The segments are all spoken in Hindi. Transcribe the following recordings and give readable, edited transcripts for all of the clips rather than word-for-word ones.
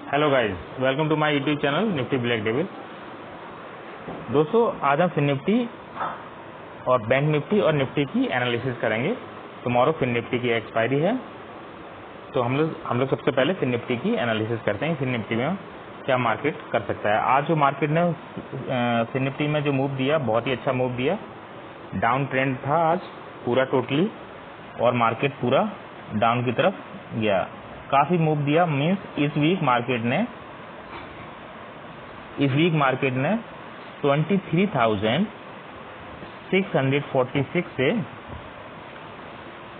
Hello guys, welcome to my YouTube channel Nifty Black Devil. दोस्तों, आज हम फिन निफ्टी और बैंक निफ्टी और निफ्टी की एनालिसिस करेंगे। टुमारो फिन निफ्टी की एक्सपायरी है, तो हम लोग सबसे पहले फिन निफ्टी की एनालिसिस करते हैं। फिन निफ्टी में क्या मार्केट कर सकता है। आज जो मार्केट ने फिन निफ्टी में जो मूव दिया, बहुत ही अच्छा मूव दिया। डाउन ट्रेंड था आज पूरा टोटली, और मार्केट पूरा डाउन की तरफ गया। काफी मूव दिया, मींस इस वीक मार्केट ने 23,646 से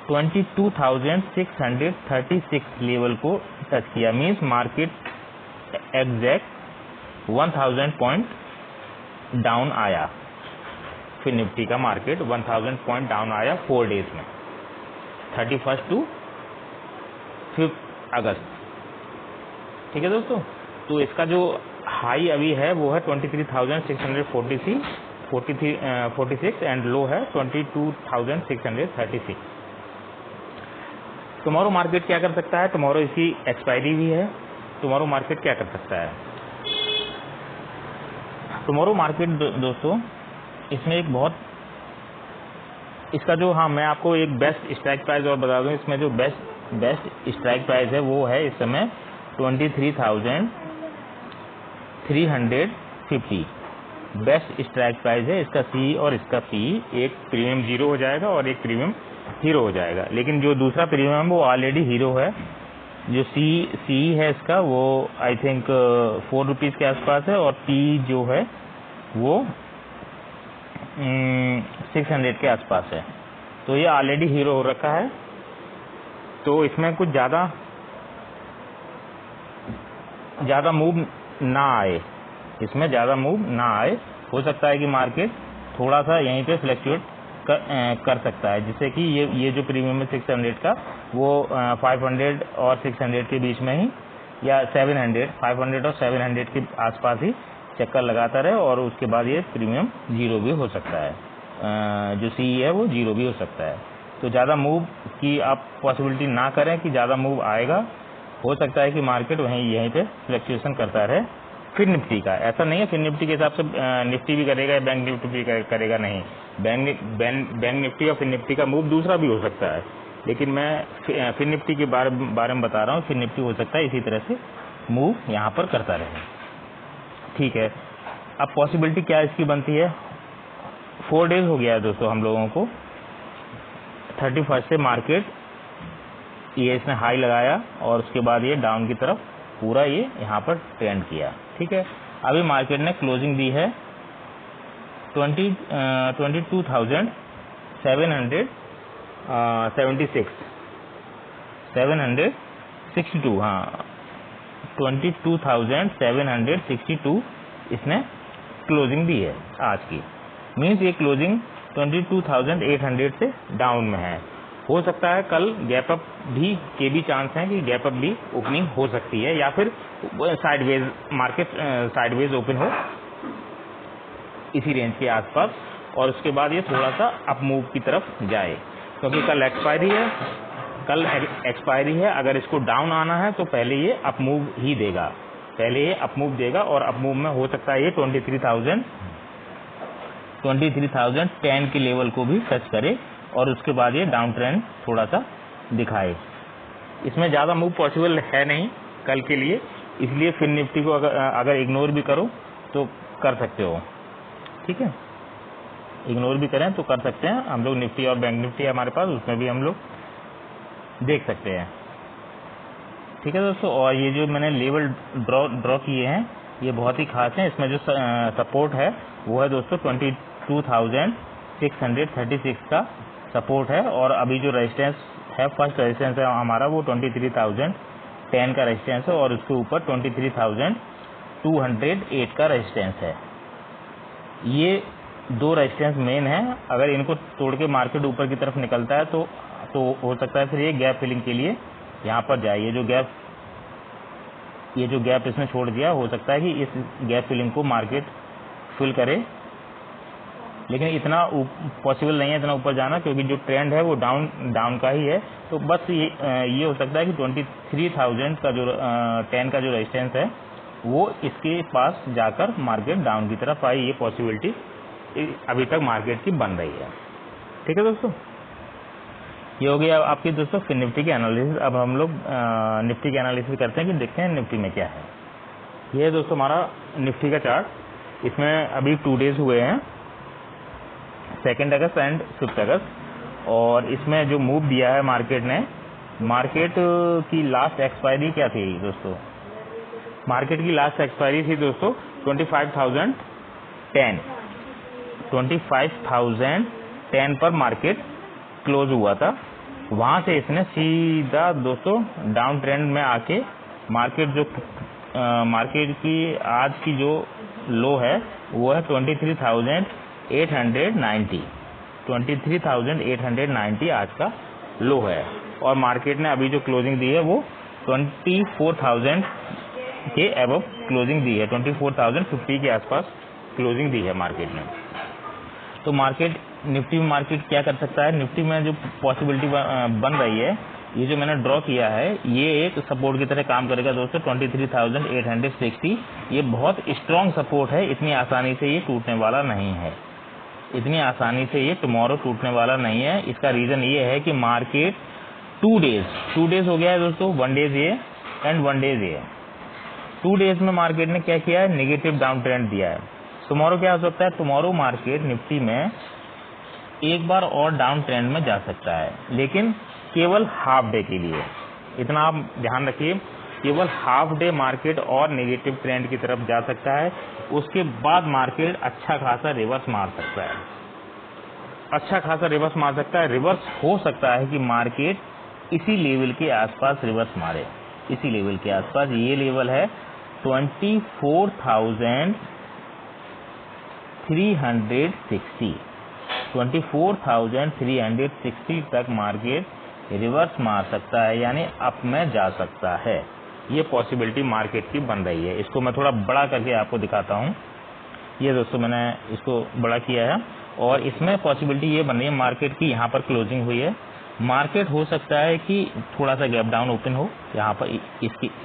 22,636 लेवल को टच किया। Means market exact 1000 point down आया। फिर निफ्टी का मार्केट 1000 पॉइंट डाउन आया 4 डेज में, 31 टू 5 अगस्त। ठीक है दोस्तों, तो इसका जो हाई अभी है वो है 23,646 एंड लो है 22,636। टुमारो मार्केट क्या कर सकता है। टुमारो इसकी एक्सपायरी भी है। टुमारो मार्केट क्या कर सकता है। टुमारो मार्केट दोस्तों, इसमें एक बहुत इसका जो मैं आपको एक बेस्ट स्ट्राइक प्राइस और बता दूं। इसमें जो बेस्ट स्ट्राइक प्राइस है वो है इस समय 23,350 बेस्ट स्ट्राइक प्राइस है। इसका सी और इसका पी, एक प्रीमियम 0 हो जाएगा और एक प्रीमियम हीरो हो जाएगा। लेकिन जो दूसरा प्रीमियम वो ऑलरेडी हीरो है। जो सी है इसका वो आई थिंक 4 रुपीज के आसपास है, और पी जो है वो 600 के आसपास है। तो ये ऑलरेडी हीरो हो रखा है, तो इसमें कुछ ज्यादा मूव ना आए। इसमें ज्यादा मूव ना आए। हो सकता है कि मार्केट थोड़ा सा यहीं पे फ्लक्चुएट कर सकता है, जिससे कि ये जो प्रीमियम है 600 का, वो 500 और 600 के बीच में ही, या 500 और 700 के आसपास ही चक्कर लगाता रहे, और उसके बाद ये प्रीमियम 0 भी हो सकता है। जो सी है वो 0 भी हो सकता है। तो ज़्यादा मूव की आप पॉसिबिलिटी ना करें कि ज़्यादा मूव आएगा। हो सकता है कि मार्केट यहीं पे फ्लक्चुएशन करता रहे। फिर निफ्टी का ऐसा नहीं है, फिर निफ्टी के हिसाब से निफ्टी भी करेगा या बैंक निफ्टी भी करेगा, नहीं। बैंक निफ्टी और फिर निफ्टी का मूव दूसरा भी हो सकता है, लेकिन मैं फिर निफ्टी के बारे में बता रहा हूँ। फिर निफ्टी हो सकता है इसी तरह से मूव यहाँ पर करता रहे। ठीक है, अब पॉसिबिलिटी क्या इसकी बनती है। 4 डेज हो गया है दोस्तों हम लोगों को। 31 से मार्केट ये इसने हाई लगाया, और उसके बाद ये डाउन की तरफ पूरा ये यहाँ पर ट्रेंड किया। ठीक है, अभी मार्केट ने क्लोजिंग दी है 22,762 हाँ 22,762 इसने क्लोजिंग दी है आज की। मीन्स ये क्लोजिंग 22,800 से डाउन में है। हो सकता है कल गैप अप के भी चांस हैं कि गैप अप भी ओपनिंग हो सकती है, या फिर साइडवेज मार्केट साइडवेज ओपन हो इसी रेंज के आसपास, और उसके बाद ये थोड़ा सा अप मूव की तरफ जाए, क्योंकि कल एक्सपायरी है। अगर इसको डाउन आना है तो पहले ये अप मूव ही देगा, और अप मूव में हो सकता है ये 23,010 के लेवल को भी टच करे, और उसके बाद ये डाउन ट्रेंड थोड़ा सा दिखाए। इसमें ज्यादा मूव पॉसिबल है नहीं कल के लिए, इसलिए फिर निफ्टी को अगर इग्नोर भी करो तो कर सकते हो। ठीक है, इग्नोर भी करें तो कर सकते हैं। हम लोग निफ्टी और बैंक निफ्टी है हमारे पास, उसमें भी हम लोग देख सकते हैं। ठीक है दोस्तों, और ये जो मैंने लेवल ड्रॉ किए हैं ये बहुत ही खास हैं। इसमें जो सपोर्ट है वो है दोस्तों 22,636 का सपोर्ट है, और अभी जो रेजिस्टेंस है, फर्स्ट रेजिस्टेंस है हमारा, वो 23,010 का रेजिस्टेंस है, और उसके ऊपर 23,208 का रेजिस्टेंस है। ये 2 रेजिस्टेंस मेन है। अगर इनको तोड़ के मार्केट ऊपर की तरफ निकलता है तो हो सकता है फिर ये गैप फिलिंग के लिए यहाँ पर जाए। ये जो गैप इसने छोड़ दिया, हो सकता है कि इस गैप फिलिंग को मार्केट फिल करे लेकिन इतना पॉसिबल नहीं है इतना ऊपर जाना, क्योंकि जो ट्रेंड है वो डाउन का ही है। तो बस ये हो सकता है कि 23,000 का जो 10 का जो रेजिस्टेंस है वो इसके पास जाकर मार्केट डाउन की तरफ आई, ये पॉसिबिलिटी अभी तक मार्केट की बन रही है। ठीक है दोस्तों, ये हो गया आपकी दोस्तों फिर निफ्टी की एनालिसिस। अब हम लोग निफ्टी की एनालिसिस करते हैं कि देखते हैं निफ्टी में क्या है। ये है दोस्तों हमारा निफ्टी का चार्ट। इसमें अभी 2 डेज हुए हैं, 2 अगस्त एंड 5 अगस्त, और इसमें जो मूव दिया है मार्केट ने, मार्केट की लास्ट एक्सपायरी क्या थी दोस्तों? मार्केट की लास्ट एक्सपायरी थी दोस्तों 25,010 25,010 पर मार्केट क्लोज हुआ था। वहां से इसने सीधा दोस्तों डाउन ट्रेंड में आके मार्केट की आज की जो लो है वो है 23,890 23,890 आज का लो है। और मार्केट ने अभी जो क्लोजिंग दी है वो 24,000 के अबव क्लोजिंग दी है, 24,050 के आसपास क्लोजिंग दी है मार्केट ने। तो मार्केट निफ्टी में मार्केट क्या कर सकता है? निफ्टी में जो पॉसिबिलिटी बन रही है, ये जो मैंने ड्रॉ किया है, ये एक सपोर्ट की तरह काम करेगा दोस्तों 23,860। ये बहुत स्ट्रॉन्ग सपोर्ट है, इतनी आसानी से ये टूटने वाला नहीं है, इतनी आसानी से ये टुमारो टूटने वाला नहीं है। इसका रीजन ये है कि मार्केट 2 डेज हो गया है दोस्तों, 1 डेज ये एंड 1 डेज ये। 2 डेज में मार्केट ने क्या किया है? नेगेटिव डाउन ट्रेंड दिया है। टुमारो क्या हो सकता है? टुमारो मार्केट निफ्टी में एक बार और डाउन ट्रेंड में जा सकता है, लेकिन केवल हाफ डे के लिए। इतना आप ध्यान रखिए, केवल हाफ डे मार्केट और नेगेटिव ट्रेंड की तरफ जा सकता है। उसके बाद मार्केट अच्छा खासा रिवर्स मार सकता है, अच्छा खासा रिवर्स मार सकता है। रिवर्स हो सकता है कि मार्केट इसी लेवल के आसपास रिवर्स मारे, इसी लेवल के आसपास। ये लेवल है 24,360 24,360 तक मार्केट रिवर्स मार सकता है, यानी अप में जा सकता है। ये पॉसिबिलिटी मार्केट की बन रही है। इसको मैं थोड़ा बड़ा करके आपको दिखाता हूँ। ये दोस्तों मैंने इसको बड़ा किया है, और इसमें पॉसिबिलिटी ये बन रही है मार्केट की। यहाँ पर क्लोजिंग हुई है, मार्केट हो सकता है कि थोड़ा सा गैप डाउन ओपन हो, यहाँ पर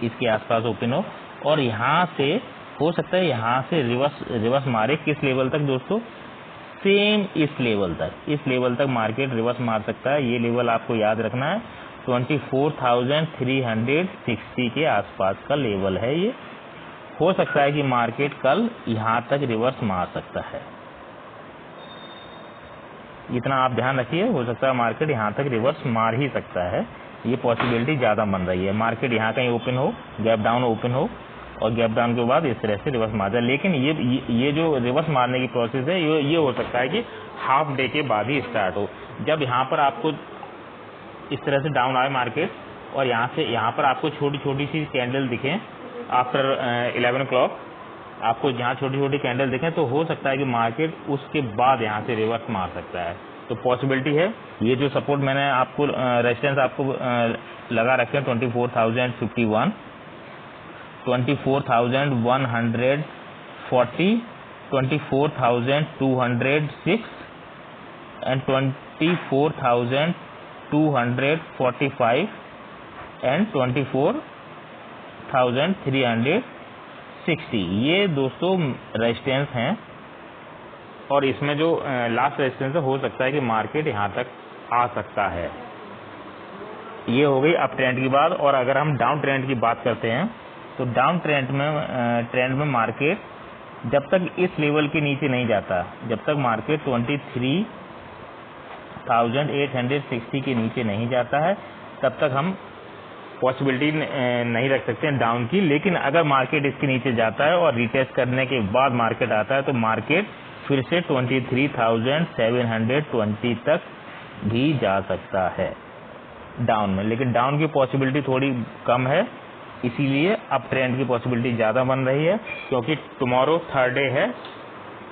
इसके आसपास ओपन हो, और यहाँ से हो सकता है यहाँ से रिवर्स मारे। किस लेवल तक दोस्तों? सेम इस लेवल तक मार्केट रिवर्स मार सकता है। ये लेवल आपको याद रखना है, 24,360 के आसपास का लेवल है। ये हो सकता है कि मार्केट कल यहाँ तक रिवर्स मार सकता है, इतना आप ध्यान रखिए। हो सकता है मार्केट यहाँ तक रिवर्स मार ही सकता है, ये पॉसिबिलिटी ज्यादा बन रही है। मार्केट यहाँ कहीं ओपन हो, गैप डाउन ओपन हो, और गैप डाउन के बाद इस तरह से रिवर्स मार जाए। लेकिन ये जो रिवर्स मारने की प्रोसेस है, ये हो सकता है कि हाफ डे के बाद ही स्टार्ट हो। जब यहाँ पर आपको इस तरह से डाउन आए मार्केट, और यहाँ पर आपको छोटी छोटी सी कैंडल दिखें आफ्टर 11 o'clock, आपको यहाँ छोटी छोटी कैंडल दिखें, तो हो सकता है कि मार्केट उसके बाद यहाँ से रिवर्स मार सकता है। तो पॉसिबिलिटी है। ये जो सपोर्ट मैंने आपको रेजिस्टेंस आपको लगा रखे हैं 24,051, 24,140, 24,206 एंड 24,245 एंड 24,360। ये दोस्तों रेजिस्टेंस हैं, और इसमें जो लास्ट रेजिस्टेंस हो सकता है कि मार्केट यहाँ तक आ सकता है। ये हो गई अप ट्रेंड की बात। और अगर हम डाउन ट्रेंड की बात करते हैं, तो डाउन ट्रेंड में मार्केट जब तक इस लेवल के नीचे नहीं जाता, जब तक मार्केट 23,860 के नीचे नहीं जाता है, तब तक हम पॉसिबिलिटी नहीं रख सकते हैं डाउन की। लेकिन अगर मार्केट इसके नीचे जाता है और रिटेस्ट करने के बाद मार्केट आता है, तो मार्केट फिर से 23,720 तक भी जा सकता है डाउन में। लेकिन डाउन की पॉसिबिलिटी थोड़ी कम है, इसीलिए अप ट्रेंड की पॉसिबिलिटी ज्यादा बन रही है, क्योंकि टुमारो 3rd डे है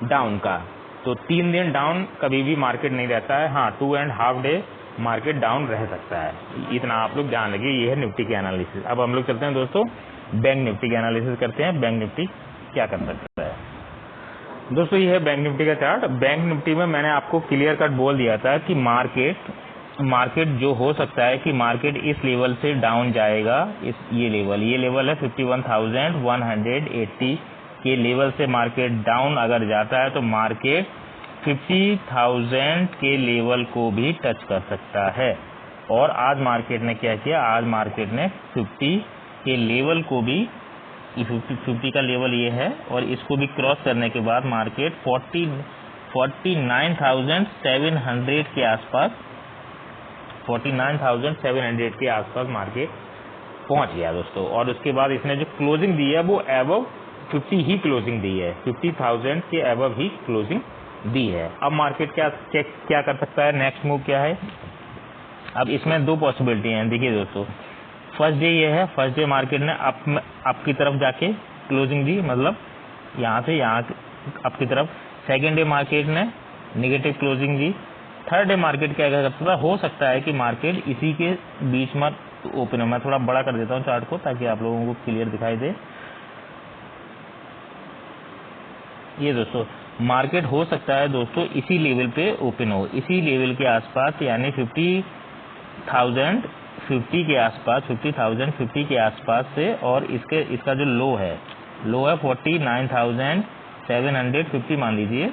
डाउन का। तो 3 दिन डाउन कभी भी मार्केट नहीं रहता है। हाँ, 2.5 डे मार्केट डाउन रह सकता है, इतना आप लोग ध्यान रखिए। ये है निफ्टी की एनालिसिस। अब हम लोग चलते हैं दोस्तों बैंक निफ्टी की एनालिसिस करते हैं। बैंक निफ्टी क्या कर सकता है? दोस्तों ये है बैंक निफ्टी का चार्ट। बैंक निफ्टी में मैंने आपको क्लियर कट बोल दिया था कि मार्केट जो हो सकता है कि मार्केट इस लेवल से डाउन जाएगा। ये लेवल है 51,180 के लेवल से मार्केट डाउन अगर जाता है तो मार्केट 50,000 के लेवल को भी टच कर सकता है। और आज मार्केट ने क्या किया, आज मार्केट ने 50 के लेवल को भी, 50 का लेवल ये है, और इसको भी क्रॉस करने के बाद मार्केट 49,700 के आसपास, 49,700 के आसपास मार्केट पहुंच गया दोस्तों। और उसके बाद इसने जो क्लोजिंग दी है वो अबव 50 ही क्लोजिंग दी है, 50,000 के अबव ही क्लोजिंग दी है। अब मार्केट क्या कर सकता है, नेक्स्ट मूव क्या है। अब इसमें दो पॉसिबिलिटी हैं। देखिए दोस्तों, फर्स्ट डे ये है, फर्स्ट डे मार्केट ने अप की तरफ जाके क्लोजिंग दी, मतलब यहाँ से यहाँ अप की तरफ। सेकेंड डे मार्केट ने नेगेटिव क्लोजिंग दी। थर्ड डे मार्केट क्या कर सकता है, हो सकता है कि मार्केट इसी के बीच में ओपन हो। मैं थोड़ा बड़ा कर देता हूँ चार्ट को ताकि आप लोगों को क्लियर दिखाई दे। ये दोस्तों मार्केट हो सकता है दोस्तों इसी लेवल पे ओपन हो, इसी लेवल के आसपास, यानी 50,050 के आसपास, 50,050 के आसपास से। और इसका जो लो है 49,750 मान लीजिए,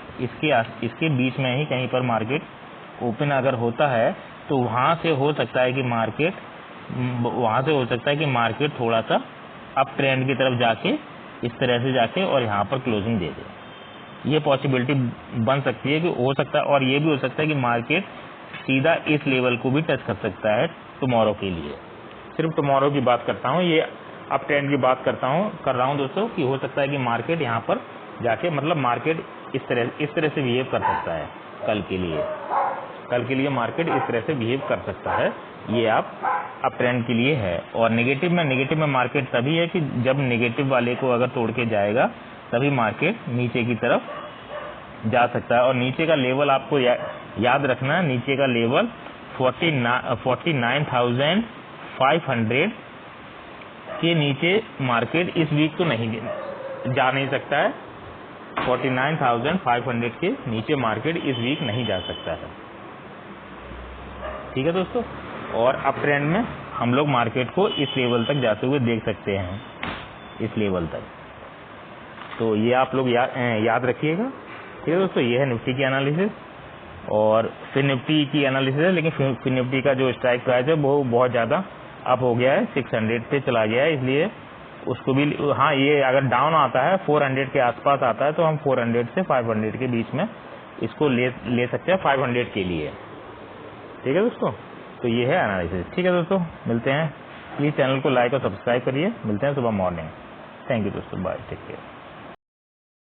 इसके बीच में ही कहीं पर मार्केट ओपन अगर होता है तो वहां से हो सकता है कि मार्केट थोड़ा सा अप ट्रेंड की तरफ जाके इस तरह से जाके और यहाँ पर क्लोजिंग दे दे। ये पॉसिबिलिटी बन सकती है कि हो सकता है। और ये भी हो सकता है कि मार्केट सीधा इस लेवल को भी टच कर सकता है टुमारो के लिए। सिर्फ टुमारो की बात करता हूँ, ये अप ट्रेंड की बात कर रहा हूँ दोस्तों, कि हो सकता है कि मार्केट यहाँ पर जाके, मतलब मार्केट इस तरह से बिहेव कर सकता है कल के लिए मार्केट इस तरह से बिहेव कर सकता है। ये आप अप ट्रेंड के लिए है। और नेगेटिव में मार्केट तभी है कि जब नेगेटिव वाले को अगर तोड़ के जाएगा तभी मार्केट नीचे की तरफ जा सकता है। और नीचे का लेवल आपको याद रखना है, नीचे का लेवल 49,500 के नीचे मार्केट इस वीक तो जा नहीं सकता है। 49,500 के नीचे मार्केट इस वीक नहीं जा सकता है। ठीक है दोस्तों। और अप ट्रेंड में हम लोग मार्केट को इस लेवल तक जाते हुए देख सकते हैं, इस लेवल तक। तो ये आप लोग याद रखिएगा। ठीक है दोस्तों, ये है निफ्टी की एनालिसिस। और फिर निफ्टी की एनालिसिस है, लेकिन फिर निफ्टी का जो स्ट्राइक प्राइस है वो बहुत ज़्यादा अप हो गया है, 600 पे चला गया है, इसलिए उसको भी, हाँ, ये अगर डाउन आता है 400 के आसपास आता है तो हम 400 से 500 के बीच में इसको ले सकते हैं 500 के लिए। ठीक है दोस्तों, तो ये है एनालिसिस। ठीक है दोस्तों, मिलते हैं। प्लीज़ चैनल को लाइक और सब्सक्राइब करिए। मिलते हैं सुबह मॉर्निंग। थैंक यू दोस्तों, बाय, टेक केयर।